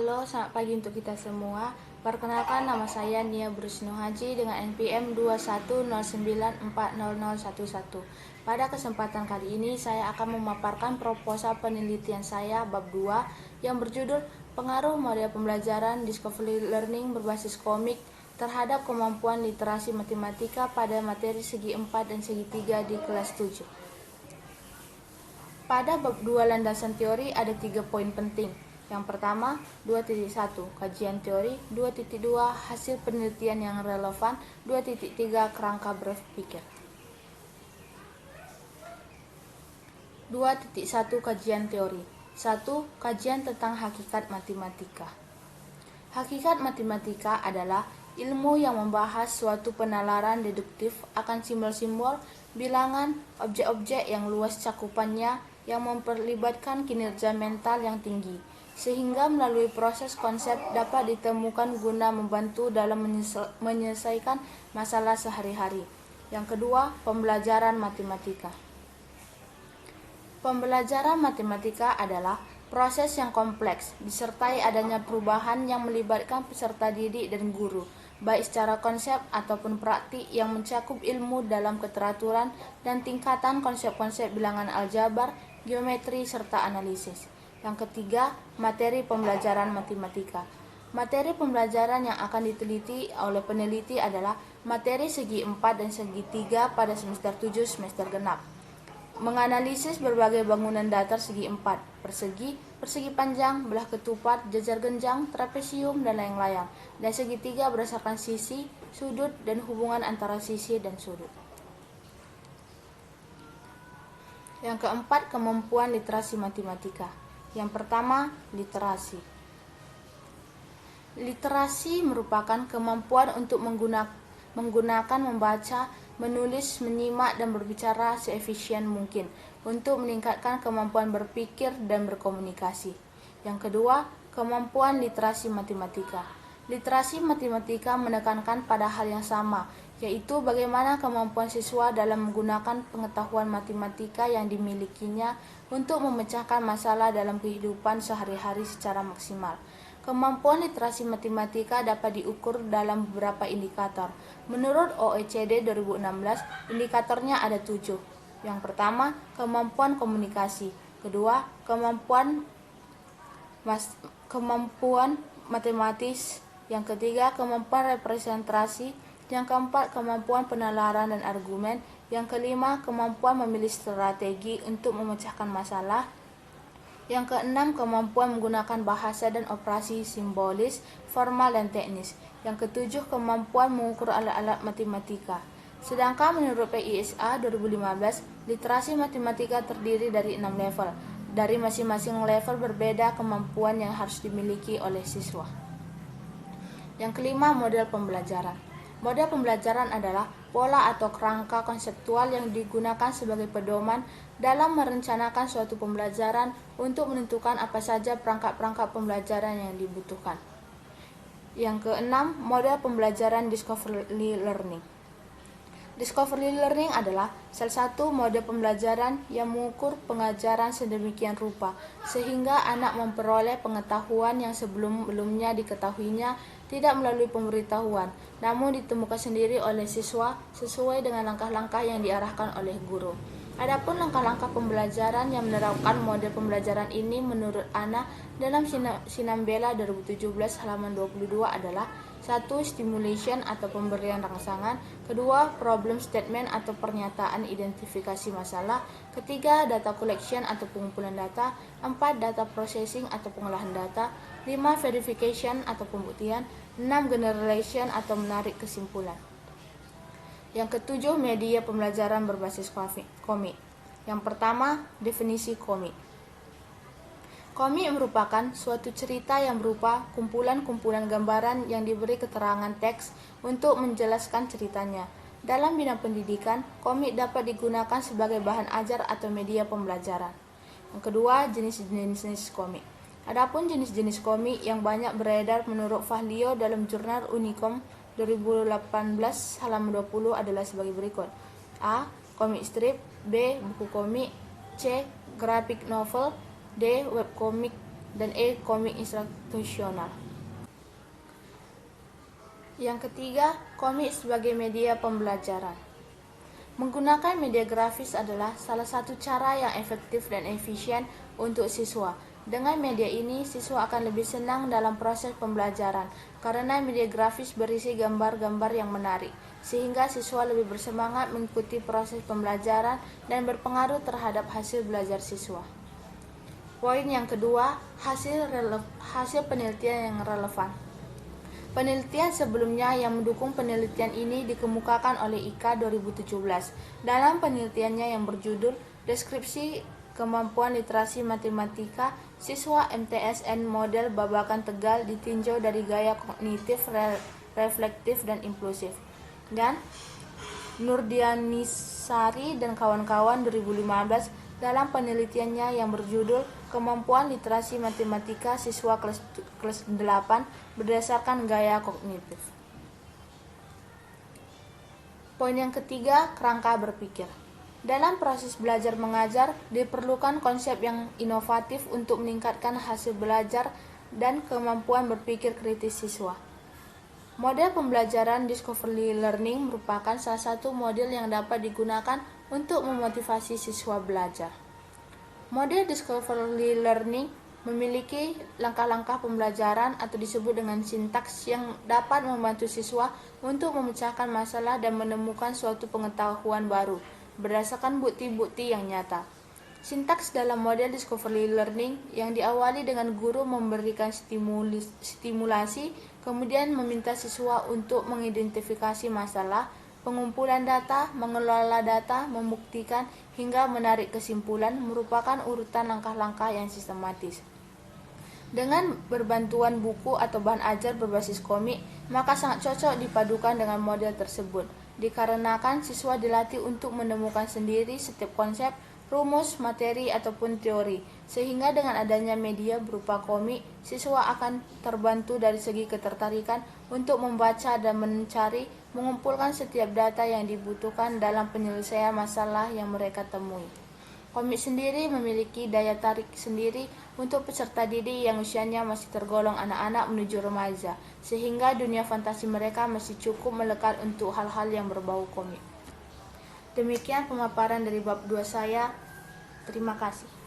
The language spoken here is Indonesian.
Halo, selamat pagi untuk kita semua. Perkenalkan, nama saya Nia Brusno Haji dengan NPM 210940011. Pada kesempatan kali ini saya akan memaparkan proposal penelitian saya bab 2 yang berjudul Pengaruh Model Pembelajaran Discovery Learning berbasis komik terhadap kemampuan literasi matematika pada materi segi 4 dan segi 3 di kelas 7. Pada bab 2 landasan teori ada 3 poin penting. Yang pertama, 2.1 kajian teori, 2.2 hasil penelitian yang relevan, 2.3 kerangka berpikir. 2.1 kajian teori. 1. Kajian tentang hakikat matematika. Hakikat matematika adalah ilmu yang membahas suatu penalaran deduktif akan simbol-simbol, bilangan, objek-objek yang luas cakupannya yang memperlibatkan kinerja mental yang tinggi, sehingga melalui proses konsep dapat ditemukan guna membantu dalam menyelesaikan masalah sehari-hari. Yang kedua, pembelajaran matematika. Pembelajaran matematika adalah proses yang kompleks, disertai adanya perubahan yang melibatkan peserta didik dan guru, baik secara konsep ataupun praktik yang mencakup ilmu dalam keteraturan dan tingkatan konsep-konsep bilangan aljabar, geometri, serta analisis. Yang ketiga, materi pembelajaran matematika. Materi pembelajaran yang akan diteliti oleh peneliti adalah materi segi 4 dan segi 3 pada semester 7 semester genap. Menganalisis berbagai bangunan datar segi 4, persegi panjang, belah ketupat, jajar genjang, trapesium, dan layang-layang, dan segi 3 berdasarkan sisi, sudut, dan hubungan antara sisi dan sudut. Yang keempat, kemampuan literasi matematika. Yang pertama, literasi. Literasi merupakan kemampuan untuk menggunakan membaca, menulis, menyimak, dan berbicara seefisien mungkin untuk meningkatkan kemampuan berpikir dan berkomunikasi. Yang kedua, kemampuan literasi matematika. Literasi matematika menekankan pada hal yang sama, yaitu bagaimana kemampuan siswa dalam menggunakan pengetahuan matematika yang dimilikinya untuk memecahkan masalah dalam kehidupan sehari-hari secara maksimal. Kemampuan literasi matematika dapat diukur dalam beberapa indikator. Menurut OECD 2016, indikatornya ada 7. Yang pertama, kemampuan komunikasi. Kedua, kemampuan matematis. Yang ketiga, kemampuan representasi. Yang keempat, kemampuan penalaran dan argumen. Yang kelima, kemampuan memilih strategi untuk memecahkan masalah. Yang keenam, kemampuan menggunakan bahasa dan operasi simbolis, formal, dan teknis. Yang ketujuh, kemampuan mengukur alat-alat matematika. Sedangkan menurut PISA 2015, literasi matematika terdiri dari 6 level. Dari masing-masing level berbeda kemampuan yang harus dimiliki oleh siswa. Yang kelima, model pembelajaran. Model pembelajaran adalah pola atau kerangka konseptual yang digunakan sebagai pedoman dalam merencanakan suatu pembelajaran untuk menentukan apa saja perangkat-perangkat pembelajaran yang dibutuhkan. Yang keenam, model pembelajaran discovery learning. Discovery learning adalah salah satu mode pembelajaran yang mengukur pengajaran sedemikian rupa sehingga anak memperoleh pengetahuan yang sebelum-belumnya diketahuinya tidak melalui pemberitahuan, namun ditemukan sendiri oleh siswa sesuai dengan langkah-langkah yang diarahkan oleh guru. Adapun langkah-langkah pembelajaran yang menerapkan model pembelajaran ini menurut Anna dalam Sinambela 2017 halaman 22 adalah: 1. Stimulation atau pemberian rangsangan. 2. Problem statement atau pernyataan identifikasi masalah. 3. Data collection atau pengumpulan data. 4. Data processing atau pengolahan data. 5. Verification atau pembuktian. 6. Generalization atau menarik kesimpulan. Yang ketujuh, media pembelajaran berbasis komik. Yang pertama, definisi komik. Komik merupakan suatu cerita yang berupa kumpulan-kumpulan gambaran yang diberi keterangan teks untuk menjelaskan ceritanya. Dalam bidang pendidikan, komik dapat digunakan sebagai bahan ajar atau media pembelajaran. Yang kedua, jenis-jenis komik. Adapun jenis-jenis komik yang banyak beredar menurut Fahlio dalam jurnal Unicom 2018 halaman 20 adalah sebagai berikut. A. Komik strip. B. Buku komik. C. Graphic novel. D. Webcomic dan E. Komik instruksional. Yang ketiga, komik sebagai media pembelajaran. Menggunakan media grafis adalah salah satu cara yang efektif dan efisien untuk siswa. Dengan media ini, siswa akan lebih senang dalam proses pembelajaran karena media grafis berisi gambar-gambar yang menarik, sehingga siswa lebih bersemangat mengikuti proses pembelajaran dan berpengaruh terhadap hasil belajar siswa. Poin yang kedua, hasil penelitian yang relevan. Penelitian sebelumnya yang mendukung penelitian ini dikemukakan oleh IKA 2017. Dalam penelitiannya yang berjudul Deskripsi Kemampuan Literasi Matematika Siswa MTSN Model Babakan Tegal ditinjau dari gaya kognitif, reflektif, dan impulsif. Dan Nurdianisari dan kawan-kawan 2015 dalam penelitiannya yang berjudul Kemampuan Literasi Matematika Siswa kelas 8 berdasarkan gaya kognitif. Poin yang ketiga, kerangka berpikir. Dalam proses belajar mengajar, diperlukan konsep yang inovatif untuk meningkatkan hasil belajar dan kemampuan berpikir kritis siswa. Model pembelajaran Discovery Learning merupakan salah satu model yang dapat digunakan untuk memotivasi siswa belajar. Model Discovery Learning memiliki langkah-langkah pembelajaran atau disebut dengan sintaks yang dapat membantu siswa untuk memecahkan masalah dan menemukan suatu pengetahuan baru berdasarkan bukti-bukti yang nyata. Sintaks dalam model Discovery Learning yang diawali dengan guru memberikan stimulasi, kemudian meminta siswa untuk mengidentifikasi masalah, pengumpulan data, mengelola data, membuktikan, hingga menarik kesimpulan merupakan urutan langkah-langkah yang sistematis. Dengan berbantuan buku atau bahan ajar berbasis komik, maka sangat cocok dipadukan dengan model tersebut, dikarenakan siswa dilatih untuk menemukan sendiri setiap konsep, rumus, materi, ataupun teori, sehingga dengan adanya media berupa komik, siswa akan terbantu dari segi ketertarikan untuk membaca dan mencari, mengumpulkan setiap data yang dibutuhkan dalam penyelesaian masalah yang mereka temui. Komik sendiri memiliki daya tarik sendiri untuk peserta didik yang usianya masih tergolong anak-anak menuju remaja, sehingga dunia fantasi mereka masih cukup melekat untuk hal-hal yang berbau komik. Demikian pemaparan dari bab 2 saya. Terima kasih.